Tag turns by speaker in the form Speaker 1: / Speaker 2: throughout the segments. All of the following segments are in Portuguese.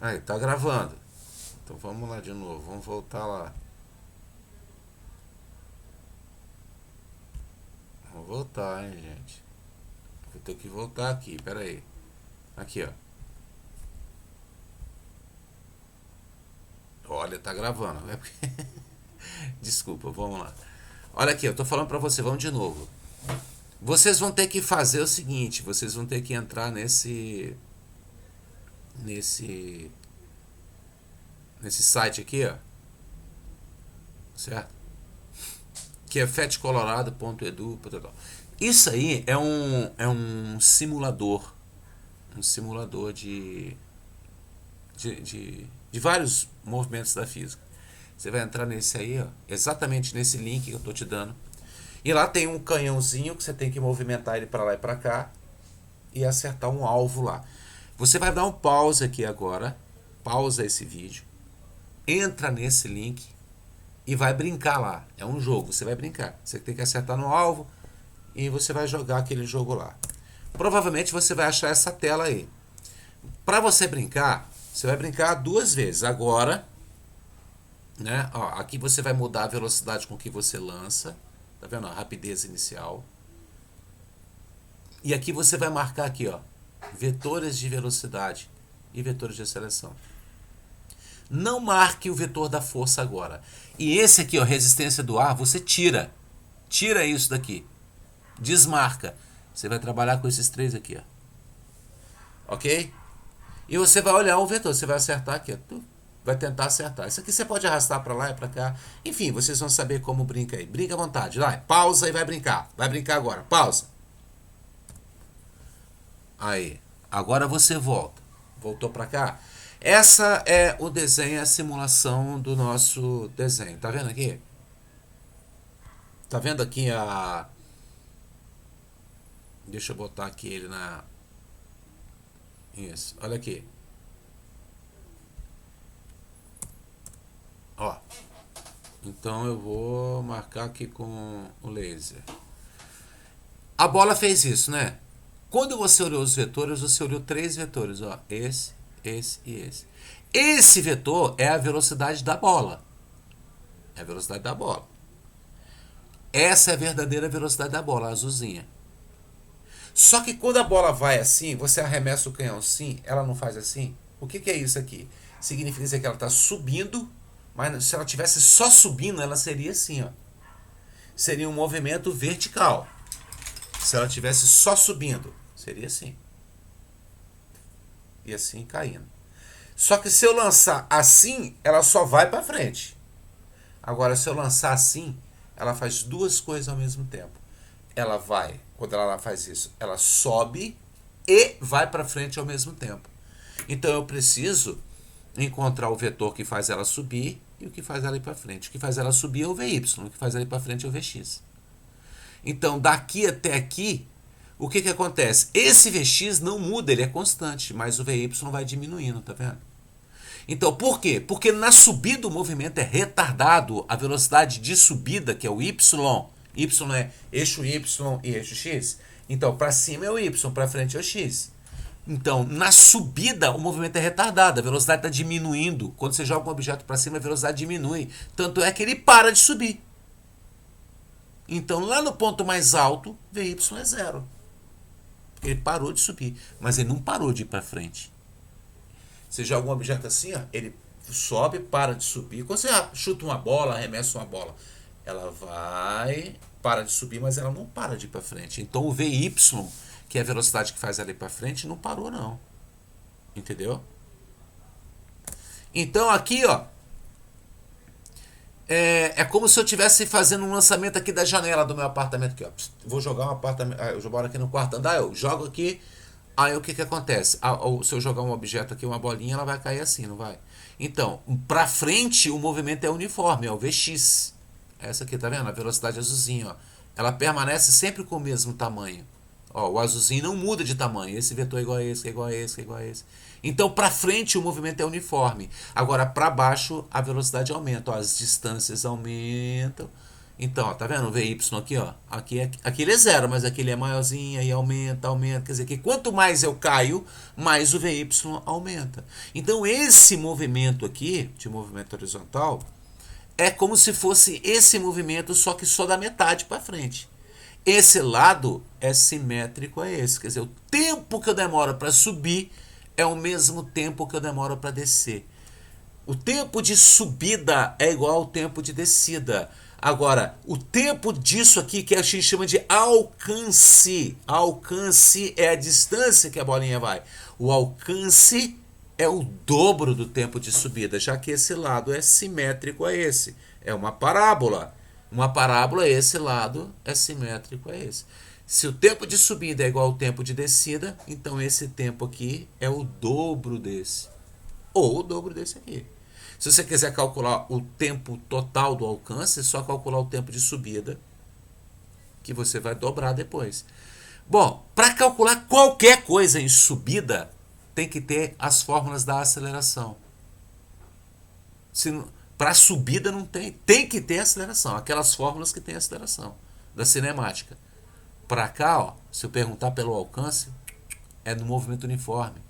Speaker 1: Aí, tá gravando. Então vamos lá de novo, vamos voltar lá. Vamos voltar, hein, gente. Vou ter que voltar aqui, pera aí. Aqui, ó. Olha, tá gravando. Desculpa, vamos lá. Olha aqui, eu tô falando pra você, vamos de novo. Vocês vão ter que fazer o seguinte, vocês vão ter que entrar nesse nesse site aqui, ó, certo? Que é fetcolorado.edu. Isso aí é um simulador de vários movimentos da física. Você vai entrar nesse aí, ó, exatamente nesse link que eu tô te dando. E lá tem um canhãozinho que você tem que movimentar ele para lá e para cá e acertar um alvo lá. Você vai dar um pause aqui agora, pausa esse vídeo, entra nesse link e vai brincar lá. É um jogo, você vai brincar. Você tem que acertar no alvo e você vai jogar aquele jogo lá. Provavelmente você vai achar essa tela aí. Para você brincar, você vai brincar duas vezes. Agora, né? Ó, aqui você vai mudar a velocidade com que você lança. Tá vendo? A rapidez inicial. E aqui você vai marcar aqui, ó, vetores de velocidade e vetores de aceleração. Não marque o vetor da força agora. E esse aqui, ó, resistência do ar, você tira. Tira isso daqui. Desmarca. Você vai trabalhar com esses três aqui, ó. Ok? E você vai olhar o vetor, você vai acertar aqui, ó. Vai tentar acertar. Isso aqui você pode arrastar para lá e para cá. Enfim, vocês vão saber como brinca aí. Brinca à vontade. Vai, pausa e vai brincar. Vai brincar agora. Pausa. Aí. Agora você volta. Voltou para cá. Essa é o desenho, a simulação do nosso desenho. Tá vendo aqui? Tá vendo aqui a... Deixa eu botar aqui ele na... Isso. Olha aqui. Ó. Então eu vou marcar aqui com o laser. A bola fez isso, né? Quando você olhou os vetores, você olhou três vetores, ó. Esse e esse. Esse vetor é a velocidade da bola. É a velocidade da bola. Essa é a verdadeira velocidade da bola, a azulzinha. Só que quando a bola vai assim, você arremessa o canhão assim, ela não faz assim. O que é isso aqui? Significa que ela está subindo, mas se ela tivesse só subindo, ela seria assim, ó. Seria um movimento vertical. Se ela tivesse só subindo, seria assim. E assim caindo. Só que se eu lançar assim, ela só vai para frente. Agora, se eu lançar assim, ela faz duas coisas ao mesmo tempo. Ela vai, quando ela faz isso, ela sobe e vai para frente ao mesmo tempo. Então eu preciso encontrar o vetor que faz ela subir e o que faz ela ir para frente. O que faz ela subir é o VY, o que faz ela ir para frente é o VX. Então daqui até aqui, o que acontece? Esse VX não muda, ele é constante, mas o VY vai diminuindo, tá vendo? Então, por quê? Porque na subida o movimento é retardado. A velocidade de subida, que é o Y, Y é eixo Y e eixo X. Então, para cima é o Y, para frente é o X. Então, na subida, o movimento é retardado, a velocidade está diminuindo. Quando você joga um objeto para cima, a velocidade diminui. Tanto é que ele para de subir. Então, lá no ponto mais alto, VY é zero. Ele parou de subir, mas ele não parou de ir para frente. Você joga um objeto assim, ó, ele sobe, para de subir. Quando você chuta uma bola, arremessa uma bola, ela vai, para de subir, mas ela não para de ir para frente. Então o VY, que é a velocidade que faz ela ir para frente, não parou não. Entendeu? Então aqui, ó, é como se eu estivesse fazendo um lançamento aqui da janela do meu apartamento aqui, ó. Vou jogar um apartamento, eu moro aqui no quarto andar, eu jogo aqui. Aí o que acontece? Se eu jogar um objeto aqui, uma bolinha, ela vai cair assim, não vai? Então, pra frente o movimento é uniforme, é o VX. Essa aqui, tá vendo? A velocidade azulzinha, ó. Ela permanece sempre com o mesmo tamanho. Ó, o azulzinho não muda de tamanho. Esse vetor é igual a esse, é igual a esse, é igual a esse. Então, pra frente o movimento é uniforme. Agora, pra baixo a velocidade aumenta. Ó, as distâncias aumentam. Então, ó, tá vendo o VY aqui, ó? Aqui ele é zero, mas aqui ele é maiorzinho, aí aumenta, aumenta. Quer dizer que quanto mais eu caio, mais o VY aumenta. Então, esse movimento aqui, de movimento horizontal, é como se fosse esse movimento, só que só da metade para frente. Esse lado é simétrico a esse. Quer dizer, o tempo que eu demoro para subir é o mesmo tempo que eu demoro para descer. O tempo de subida é igual ao tempo de descida. Agora, o tempo disso aqui, que a gente chama de alcance. Alcance é a distância que a bolinha vai. O alcance é o dobro do tempo de subida, já que esse lado é simétrico a esse. É uma parábola. Uma parábola, esse lado é simétrico a esse. Se o tempo de subida é igual ao tempo de descida, então esse tempo aqui é o dobro desse. Ou o dobro desse aqui. Se você quiser calcular o tempo total do alcance, é só calcular o tempo de subida, que você vai dobrar depois. Bom, para calcular qualquer coisa em subida, tem que ter as fórmulas da aceleração. Para subida não tem. Tem que ter aceleração. Aquelas fórmulas que tem aceleração. Da cinemática. Para cá, ó, se eu perguntar pelo alcance, é no movimento uniforme.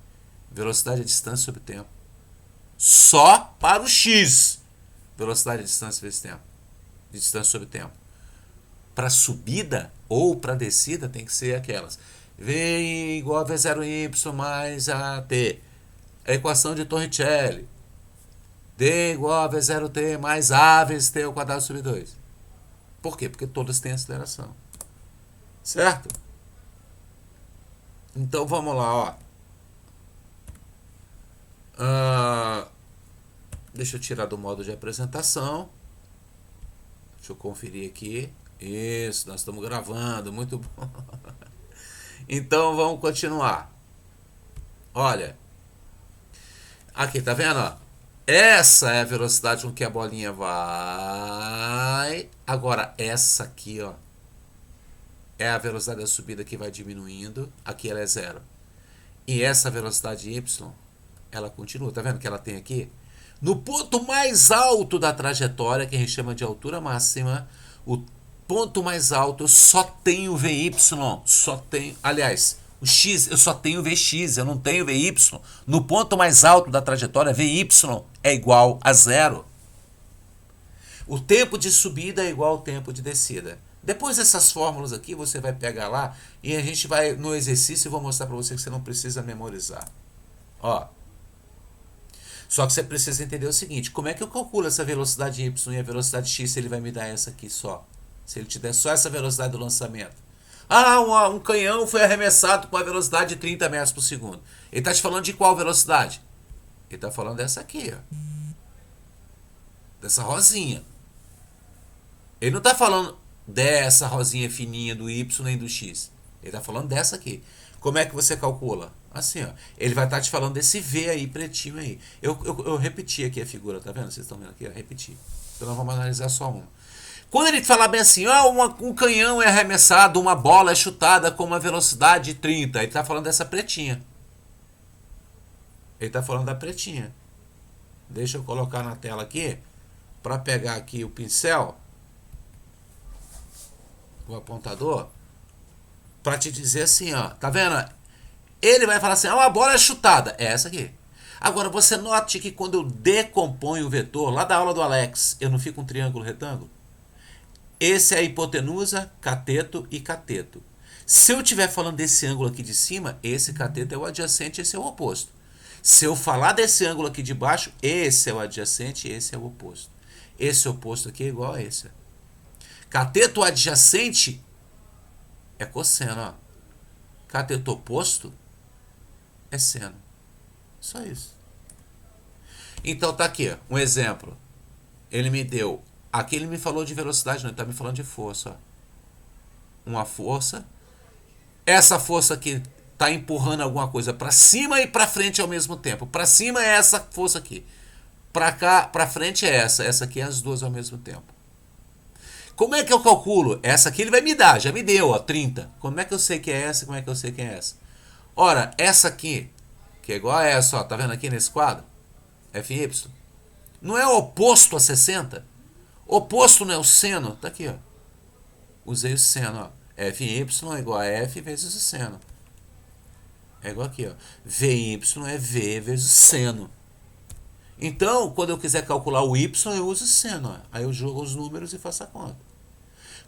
Speaker 1: Velocidade é distância sobre tempo. Só para o x. Velocidade é distância vezes tempo. Distância sobre tempo. Para subida ou para descida tem que ser aquelas. V igual a V0y mais AT. A equação de Torricelli. D igual a V0t mais A vezes t ao quadrado sobre 2. Por quê? Porque todas têm aceleração. Certo? Então vamos lá, ó. Deixa eu tirar do modo de apresentação. Deixa eu conferir aqui. Isso, nós estamos gravando, muito bom. Então vamos continuar. Olha. Aqui, tá vendo? Ó? Essa é a velocidade com que a bolinha vai. Agora, essa aqui, ó, é a velocidade da subida que vai diminuindo. Aqui ela é zero. E essa velocidade y, ela continua. Tá vendo que ela tem aqui? No ponto mais alto da trajetória, que a gente chama de altura máxima, o ponto mais alto eu só tenho VY. Só tenho. Aliás, o x eu só tenho Vx, eu não tenho Vy. No ponto mais alto da trajetória, Vy é igual a zero. O tempo de subida é igual ao tempo de descida. Depois dessas fórmulas aqui, você vai pegar lá e a gente vai no exercício e vou mostrar para você que você não precisa memorizar. Ó. Só que você precisa entender o seguinte, como é que eu calculo essa velocidade y e a velocidade x se ele vai me dar essa aqui só? Se ele te der só essa velocidade do lançamento. Um canhão foi arremessado com a velocidade de 30 metros por segundo. Ele está te falando de qual velocidade? Ele está falando dessa aqui, ó. Dessa rosinha. Ele não está falando dessa rosinha fininha do Y nem do X. Ele está falando dessa aqui. Como é que você calcula? Assim, ó. Ele vai estar te falando desse V aí, pretinho aí. Eu repeti aqui a figura, tá vendo? Vocês estão vendo aqui? Eu repeti. Então nós vamos analisar só uma. Quando ele falar bem assim, um canhão é arremessado, uma bola é chutada com uma velocidade de 30. Ele está falando dessa pretinha. Ele está falando da pretinha. Deixa eu colocar na tela aqui, para pegar aqui o pincel, o apontador, para te dizer assim, ó, tá vendo? Ele vai falar assim, uma bola é chutada. É essa aqui. Agora, você note que quando eu decomponho o vetor, lá da aula do Alex, eu não fico um triângulo retângulo? Esse é a hipotenusa, cateto e cateto. Se eu estiver falando desse ângulo aqui de cima, esse cateto é o adjacente, esse é o oposto. Se eu falar desse ângulo aqui de baixo, esse é o adjacente, esse é o oposto. Esse oposto aqui é igual a esse. Cateto adjacente é cosseno, ó. Cateto oposto é seno. Só isso. Então tá aqui, um exemplo. Ele me deu. Aqui ele me falou de velocidade, não, ele está me falando de força. Ó. Uma força. Essa força aqui está empurrando alguma coisa para cima e para frente ao mesmo tempo. Para cima é essa força aqui. Para cá, para frente é essa. Essa aqui é as duas ao mesmo tempo. Como é que eu calculo? Essa aqui ele vai me dar, já me deu, ó, 30. Como é que eu sei que é essa? Como é que eu sei que é essa? Ora, essa aqui, que é igual a essa, ó, tá vendo aqui nesse quadro? FY. Não é oposto a 60? Oposto não é o seno? Tá aqui, ó. Usei o seno, ó. FY é igual a F vezes o seno. É igual aqui, ó. VY é V vezes o seno. Então, quando eu quiser calcular o Y, eu uso o seno. Ó. Aí eu jogo os números e faço a conta.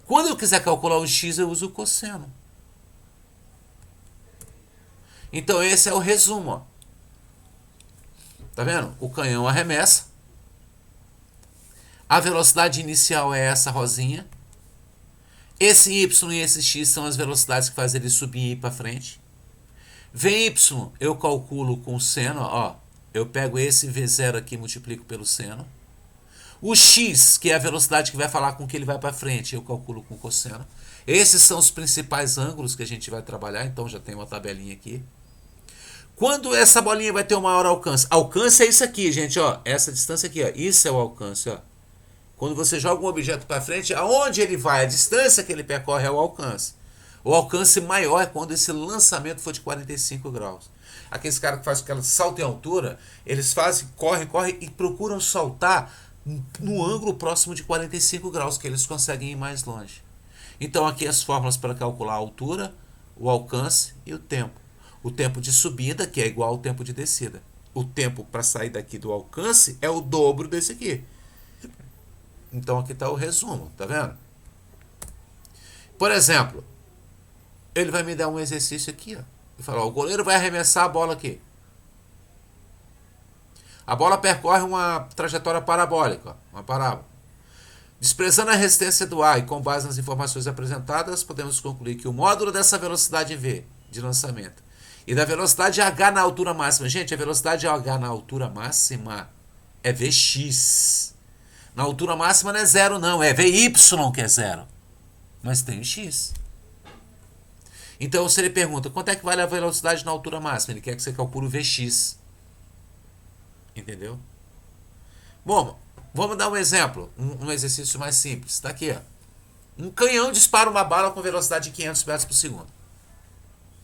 Speaker 1: Quando eu quiser calcular o X, eu uso o cosseno. Então, esse é o resumo, ó. Tá vendo? O canhão arremessa. A velocidade inicial é essa rosinha. Esse Y e esse X são as velocidades que fazem ele subir e ir para frente. VY eu calculo com o seno, ó. Eu pego esse V0 aqui e multiplico pelo seno. O X, que é a velocidade que vai falar com que ele vai para frente, eu calculo com cosseno. Esses são os principais ângulos que a gente vai trabalhar, então já tem uma tabelinha aqui. Quando essa bolinha vai ter o maior alcance? Alcance é isso aqui, gente, ó. Essa distância aqui, ó. Isso é o alcance, ó. Quando você joga um objeto para frente, aonde ele vai, a distância que ele percorre é o alcance. O alcance maior é quando esse lançamento for de 45 graus. Aqueles caras que fazem aquela salto em altura, eles fazem, correm e procuram saltar no ângulo próximo de 45 graus, que eles conseguem ir mais longe. Então aqui as fórmulas para calcular a altura, o alcance e o tempo. O tempo de subida, que é igual ao tempo de descida. O tempo para sair daqui do alcance é o dobro desse aqui. Então aqui está o resumo, tá vendo? Por exemplo, ele vai me dar um exercício aqui, ó. Ele fala, ó, o goleiro vai arremessar a bola aqui. A bola percorre uma trajetória parabólica, ó, uma parábola. Desprezando a resistência do ar e com base nas informações apresentadas, podemos concluir que o módulo dessa velocidade V de lançamento e da velocidade h na altura máxima. Gente, a velocidade h na altura máxima é Vx. Na altura máxima não é zero, não. É Vy que é zero. Mas tem o X. Então, se ele pergunta quanto é que vale a velocidade na altura máxima, ele quer que você calcule o Vx. Entendeu? Bom, vamos dar um exemplo. Um exercício mais simples. Está aqui, ó. Um canhão dispara uma bala com velocidade de 500 metros por segundo.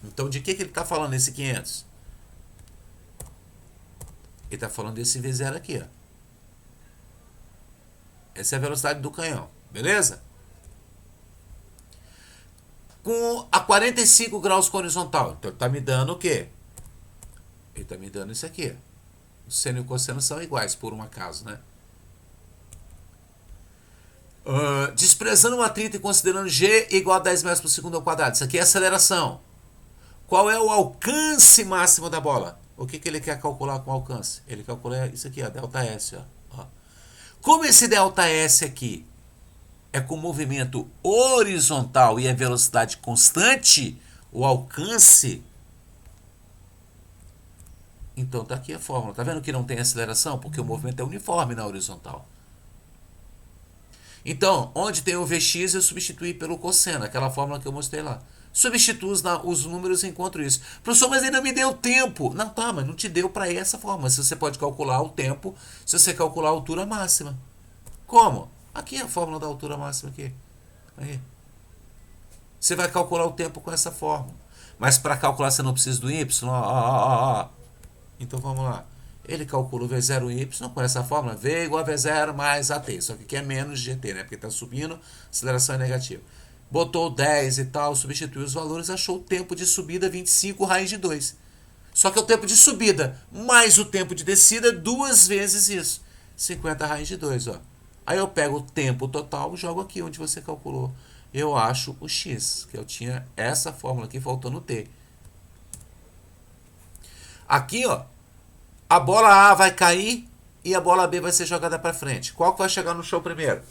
Speaker 1: Então, de que ele está falando esse 500? Ele está falando desse V0 aqui, ó. Essa é a velocidade do canhão. Beleza? Com a 45 graus com horizontal. Então, ele está me dando o quê? Ele está me dando isso aqui. O seno e o cosseno são iguais, por um acaso, né? Desprezando o atrito e considerando G igual a 10 metros por segundo ao quadrado. Isso aqui é aceleração. Qual é o alcance máximo da bola? O que ele quer calcular com alcance? Ele calcula isso aqui, ó, delta S. Ó. Como esse delta S aqui é com movimento horizontal e é velocidade constante, o alcance... Então tá aqui a fórmula. Tá vendo que não tem aceleração? Porque o movimento é uniforme na horizontal. Então, onde tem o Vx, eu substituí pelo cosseno, aquela fórmula que eu mostrei lá. Substituo os números e encontro isso. Professor, mas ainda me deu tempo. Não, tá, mas não te deu para essa forma. Se você pode calcular o tempo, se você calcular a altura máxima. Como? Aqui é a fórmula da altura máxima aqui. Aí. Você vai calcular o tempo com essa fórmula. Mas para calcular você não precisa do y. Então vamos lá. Ele calcula o V0y com essa fórmula. V igual a V0 mais AT. Só que aqui é menos GT, né? Porque está subindo, aceleração é negativa. Botou 10 e tal, substituiu os valores, achou o tempo de subida 25 raiz de 2. Só que é o tempo de subida mais o tempo de descida, duas vezes isso. 50 raiz de 2, ó. Aí eu pego o tempo total e jogo aqui onde você calculou. Eu acho o X, que eu tinha essa fórmula aqui, faltando o T. Aqui, ó, a bola A vai cair e a bola B vai ser jogada para frente. Qual que vai chegar no chão primeiro?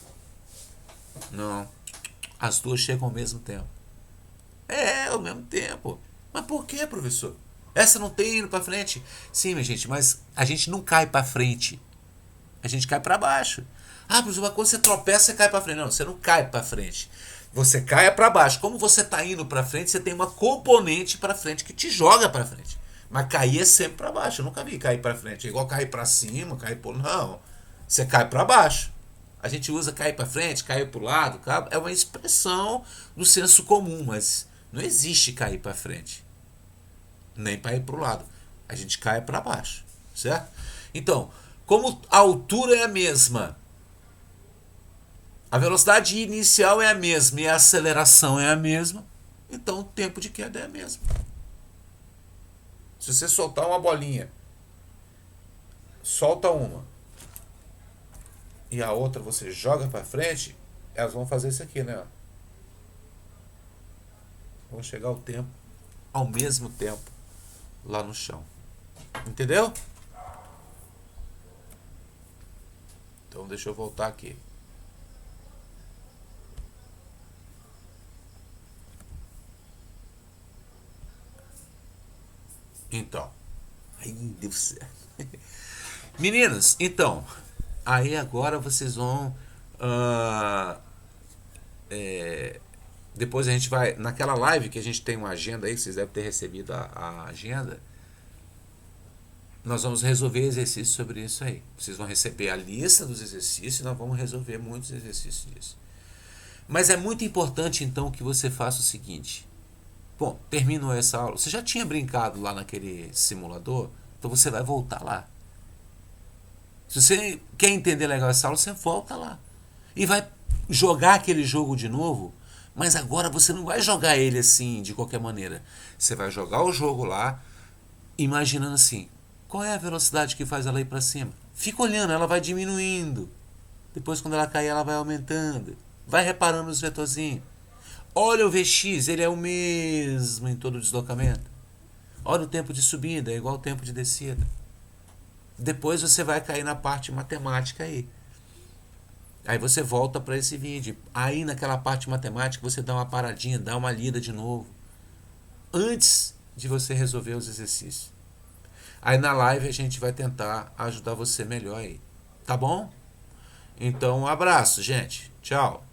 Speaker 1: Não. As duas chegam ao mesmo tempo. É, ao mesmo tempo. Mas por que, professor? Essa não tem indo para frente? Sim, minha gente, mas a gente não cai para frente. A gente cai para baixo. Ah, professor, quando você tropeça, você cai para frente. Não, você não cai para frente. Você cai para baixo. Como você está indo para frente, você tem uma componente para frente que te joga para frente. Mas cair é sempre para baixo. Eu nunca vi cair para frente. É igual cair para cima, cair por... Não. Você cai para baixo. A gente usa cair para frente, cair para o lado. É uma expressão do senso comum, mas não existe cair para frente. Nem para ir para o lado. A gente cai para baixo. Certo? Então, como a altura é a mesma A velocidade inicial é a mesma e a aceleração é a mesma, então o tempo de queda é a mesma. Se você soltar uma bolinha, solta uma e a outra você joga para frente, elas vão fazer isso aqui, né? Vão chegar ao mesmo tempo lá no chão. Entendeu? Então deixa eu voltar aqui. Então, aí deu certo. Meninas, então, aí agora vocês vão. ah, Depois a gente vai. Naquela live que a gente tem uma agenda aí, que vocês devem ter recebido a agenda. Nós vamos resolver exercícios sobre isso aí. Vocês vão receber a lista dos exercícios e nós vamos resolver muitos exercícios disso. Mas é muito importante então que você faça o seguinte. Bom, terminou essa aula. Você já tinha brincado lá naquele simulador? Então você vai voltar lá. Se você quer entender legal essa aula, você volta lá. E vai jogar aquele jogo de novo. Mas agora você não vai jogar ele assim, de qualquer maneira. Você vai jogar o jogo lá, imaginando assim, qual é a velocidade que faz ela ir para cima? Fica olhando, ela vai diminuindo. Depois quando ela cair, ela vai aumentando. Vai reparando os vetorzinhos. Olha o Vx, ele é o mesmo em todo o deslocamento. Olha o tempo de subida, é igual ao tempo de descida. Depois você vai cair na parte matemática aí. Aí você volta para esse vídeo. Aí naquela parte matemática você dá uma paradinha, dá uma lida de novo. Antes de você resolver os exercícios. Aí na live a gente vai tentar ajudar você melhor aí. Tá bom? Então um abraço, gente. Tchau.